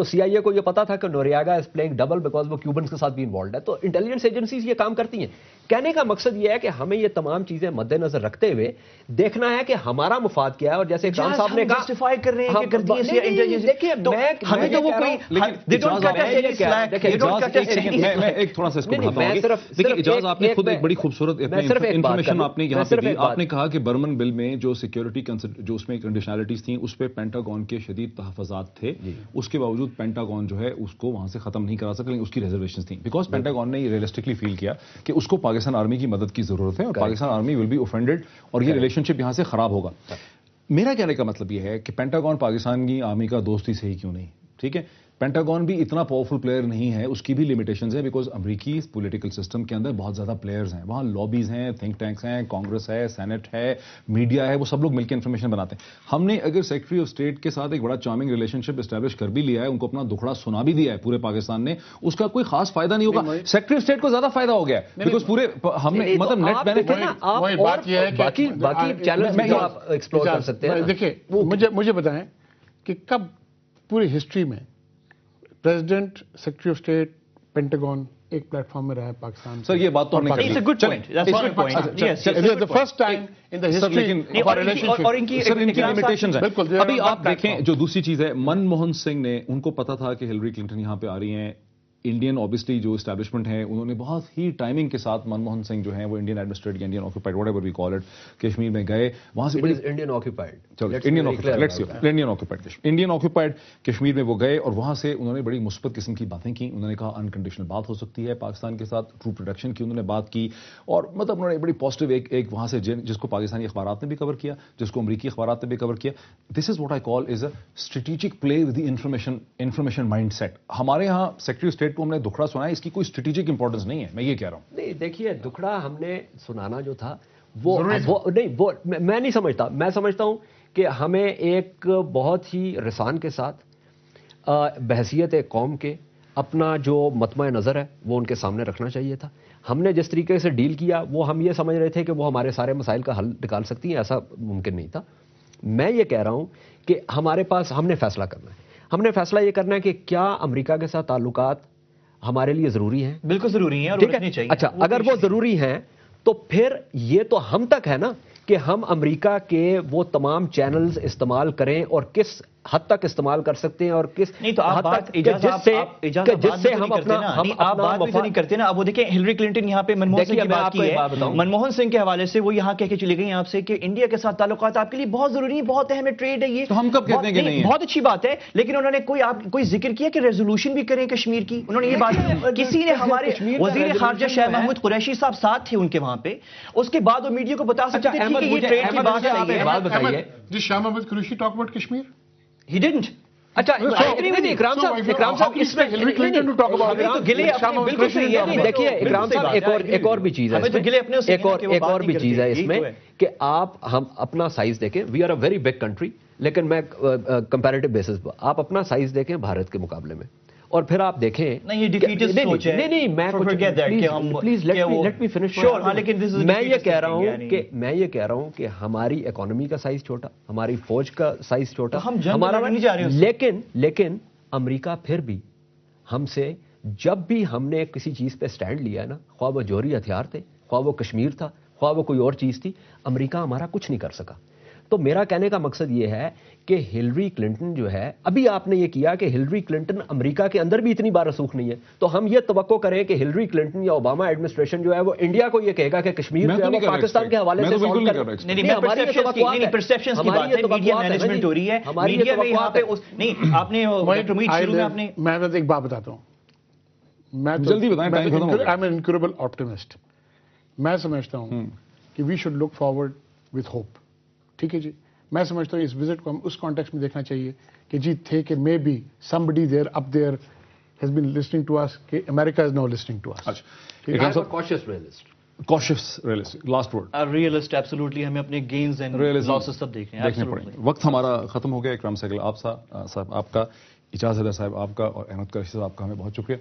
تو CIA کو یہ پتا تھا کہ نوریاگا از پلئنگ ڈبل بیکاز وہ کیوبنز کے ساتھ بھی انوالوڈ ہے. تو انٹیلیجنس ایجنسیز یہ کام کرتی ہیں. کہنے کا مقصد یہ ہے کہ ہمیں یہ تمام چیزیں مد نظر رکھتے ہوئے دیکھنا ہے کہ ہمارا مفاد کیا ہے. اور جیسے اکرام صاحب نے کہا جسٹیفائی کر رہے ہیں کہ کردیس یا انٹیلیجنس. دیکھیے ہمیں تو وہ کوئی میں ایک تھوڑا سا اس کو بڑھاتا ہوں. دیکھیے اجاز آپ نے خود ایک بڑی خوبصورت انفارمیشن آپ نے یہاں پہ دی. آپ نے کہا کہ برمن بل میں جو سیکیورٹی جو اس میں کنڈیشنلٹیز تھیں اس پہ پینٹاگون کے شدید تحفظات تھے. اس کے باوجود پینٹاگون جو ہے اس کو وہاں سے ختم نہیں کرا سکا, لیکن اس کی ریزرویشنز تھیں بیکاز پینٹاگون نے یہ ریئلسٹکلی فیل کیا کہ اس کو پاکستان آرمی کی مدد کی ضرورت ہے اور Pakistan army will be offended اور یہ ریلیشن شپ یہاں سے خراب ہوگا. میرا کہنے کا مطلب یہ ہے کہ پینٹاگون پاکستان کی آرمی کا دوست ہی صحیح کیوں نہیں, ٹھیک ہے. پینٹاگون بھی اتنا پاورفل پلیئر نہیں ہے, اس کی بھی لمیٹیشنز ہیں بیکاز امریکی پولیٹیکل سسٹم کے اندر بہت زیادہ پلیئرز ہیں. وہاں لابیز ہیں, تھنک ٹینکس ہیں, کانگریس ہے, سینٹ ہے, میڈیا ہے, وہ سب لوگ مل کے انفارمیشن بناتے ہیں. ہم نے اگر سیکرٹری آف اسٹیٹ کے ساتھ ایک بڑا چارمنگ ریلیشن شپ اسٹیبلش کر بھی لیا ہے, ان کو اپنا دکھڑا سنا بھی دیا ہے پورے پاکستان نے, اس کا کوئی خاص فائدہ نہیں ہوگا. سیکرٹری آف اسٹیٹ کو زیادہ فائدہ ہو گیا ہے بیکاز پورے ہم نے مطلب نیٹ بینیفٹ. باقی چیلنج میں آپ ایکسپلور کر سکتے ہیں. دیکھیے مجھے بتائیں کہ کب پوری ہسٹری میں president, secretary of state, Pentagon ایک پلیٹ فارم میں رہا ہے پاکستان. سر یہ بات تو ہم نے کر دی. First time in the history of relationship. اور ان کی لمیٹیشنز ہیں. ابھی آپ دیکھیں جو دوسری چیز ہے, منموہن سنگھ نے, ان کو پتا تھا کہ ہلری کلنٹن یہاں پہ آ رہی ہیں. انڈین اوبیسلی جو اسٹیبلشمنٹ ہے انہوں نے بہت ہی ٹائمنگ کے ساتھ منموہن سنگھ جو ہیں وہ انڈین ایڈمنسٹریٹ یا Indian occupied whatever we call it Kashmir میں گئے. وہاں سے Indian occupied Indian occupied Kashmir میں وہ گئے اور وہاں سے انہوں نے بڑی مثبت قسم کی باتیں کی. انہوں نے کہا انکنڈیشنل بات ہو سکتی ہے پاکستان کے ساتھ, ٹروپ پروڈکشن کی انہوں نے بات کی اور مطلب انہوں نے بڑی پازیٹیو ایک وہاں سے جس کو پاکستانی اخبارات نے بھی کور کیا, جس کو امریکی اخبارات نے بھی کور کیا. This is what I call is a strategic play with the information mindset. ہمارے یہاں سیکرٹری آف اسٹیٹ کو ہم نے دکھڑا سنا ہے, اس کی کوئی اسٹریٹجک امپورٹنس نہیں ہے, میں یہ کہہ رہا ہوں. نہیں دیکھیے دکھڑا ہم نے سنانا جو تھا وہ میں نہیں سمجھتا. میں سمجھتا ہوں کہ ہمیں ایک بہت ہی رسان کے ساتھ بحیثیت قوم کے اپنا جو مطمع نظر ہے وہ ان کے سامنے رکھنا چاہیے تھا. ہم نے جس طریقے سے ڈیل کیا وہ ہم یہ سمجھ رہے تھے کہ وہ ہمارے سارے مسائل کا حل نکال سکتی ہیں, ایسا ممکن نہیں تھا. میں یہ کہہ رہا ہوں کہ ہمارے پاس ہم نے فیصلہ کرنا ہے. ہم نے فیصلہ یہ کرنا ہے کہ کیا امریکہ کے ساتھ تعلقات ہمارے لیے ضروری ہیں. بالکل ضروری ہیں اور رکھنی چاہیے. اچھا اگر وہ ضروری ہیں تو پھر یہ تو ہم تک ہے نا کہ ہم امریکہ کے وہ تمام چینلز استعمال کریں اور کس حد تک استعمال کر سکتے ہیں اور کس حد تک جس سے ہم اپنا آپ بات بھی نہیں کرتے نا. اب وہ دیکھیں ہلری کلنٹن یہاں پہ منموہن سنگھ کی بات کی ہے, منموہن سنگھ کے حوالے سے وہ یہاں کہہ کے چلی گئی آپ سے کہ انڈیا کے ساتھ تعلقات آپ کے لیے بہت ضروری ہے, بہت اہم ٹریڈ ہے. یہ تو ہم کب کہتے ہیں کہ نہیں, بہت اچھی بات ہے, لیکن انہوں نے کوئی ذکر کیا کہ ریزولوشن بھی کریں کشمیر کی. انہوں نے یہ بات کسی نے ہمارے وزیر خارجہ شاہ محمود قریشی صاحب ساتھ تھے ان کے وہاں پہ, اس کے بعد وہ میڈیا کو بتا سکتے تھے کہ یہ ٹریڈ کی بات ہے. جی Shah Mahmood Qureshi talk about Kashmir, he didn't. اچھا اکرام صاحب اس میں دیکھیے اکرام صاحب ایک اور بھی چیز ہے, ایک اور بھی چیز ہے اس میں کہ ہم اپنا سائز دیکھیں. We are a very big country, لیکن میں کمپیریٹو بیسس پر آپ اپنا سائز دیکھیں بھارت کے مقابلے میں اور پھر آپ دیکھیں نہیں میں یہ کہہ رہا ہوں کہ ہماری اکانومی کا سائز چھوٹا, ہماری فوج کا سائز چھوٹا, ہمارا لیکن امریکہ پھر بھی ہم سے جب بھی ہم نے کسی چیز پہ سٹینڈ لیا ہے نا, خواہ وہ جوہری ہتھیار تھے, خواہ وہ کشمیر تھا, خواہ وہ کوئی اور چیز تھی, امریکہ ہمارا کچھ نہیں کر سکا. تو میرا کہنے کا مقصد یہ ہے کہ ہلری کلنٹن جو ہے, ابھی آپ نے یہ کیا کہ ہلری کلنٹن امریکہ کے اندر بھی اتنی بار رسوخ نہیں ہے, تو ہم یہ توقع کریں کہ ہلری کلنٹن یا اوباما ایڈمنسٹریشن جو ہے وہ انڈیا کو یہ کہے گا کہ کشمیر جو ہے وہ پاکستان کے حوالے سے سالو کریں. ہماری پرسیپشن کی بات ہے, میڈیا مینجمنٹ ہو رہی ہے, میڈیا میں یہاں پہ نہیں آپ نے شروع میں آپ نے, میں ایک بات بتاتا ہوں, میں جلدی بتائیں ٹائم ختم ہو گیا. I am an incredible optimist. میں سمجھتا ہوں کہ we should look forward with hope. ٹھیک ہے جی, میں سمجھتا ہوں اس وزٹ کو ہم اس کانٹیکسٹ میں دیکھنا چاہیے کہ جی تھے کہ maybe somebody there up there has been listening to us, کہ America is now listening to us. cautious realist. Last word. Realist, absolutely. ہمیں اپنے gains and losses سب دیکھنے ہیں. وقت ہمارا ختم ہو گیا. اکرام سہگل آپ کا اعجاز حیدر صاحب آپ کا اور احمد قریشی صاحب آپ کا ہمیں بہت شکریہ.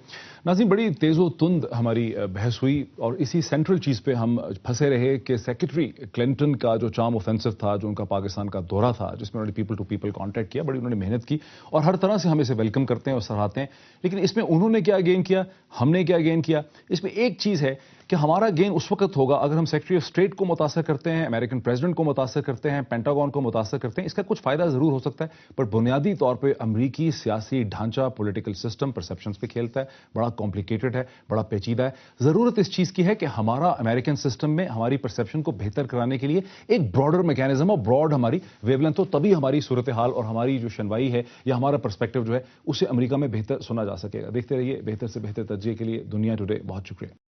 ناظرین بڑی تیز و تند ہماری بحث ہوئی اور اسی سینٹرل چیز پہ ہم پھنسے رہے کہ سیکرٹری کلنٹن کا جو چارم آفینسو تھا، جو ان کا پاکستان کا دورہ تھا، جس میں انہوں نے پیپل ٹو پیپل کانٹیکٹ کیا، بڑی انہوں نے محنت کی اور ہر طرح سے ہم اسے ویلکم کرتے ہیں اور سراہتے ہیں. لیکن اس میں انہوں نے کیا گین کیا، ہم نے کیا گین کیا؟ اس میں ایک چیز ہے کہ ہمارا گین اس وقت ہوگا اگر ہم سیکرٹری آف اسٹیٹ کو متاثر کرتے ہیں، امریکن پریزیڈنٹ کو متاثر کرتے ہیں، پینٹاگون کو متاثر کرتے ہیں. اس کا کچھ فائدہ ضرور ہو سکتا ہے، پر بنیادی طور پہ امریکی سیاسی ڈھانچہ، پولیٹیکل سسٹم پرسیپشنز پہ کھیلتا ہے. بڑا کمپلیکیٹڈ ہے، بڑا پیچیدہ ہے. ضرورت اس چیز کی ہے کہ ہمارا امریکن سسٹم میں ہماری پرسیپشن کو بہتر کرانے کے لیے ایک براڈر میکینزم اور براڈ ہماری ویو لینتھ ہو، تبھی ہماری صورتحال اور ہماری جو شنوائی ہے یا ہمارا پرسپیکٹو جو ہے اسے امریکہ میں بہتر سنا جا سکے گا. دیکھتے رہیے بہتر سے بہتر تجزیے کے لیے دنیا ٹوڈے. بہت شکریہ.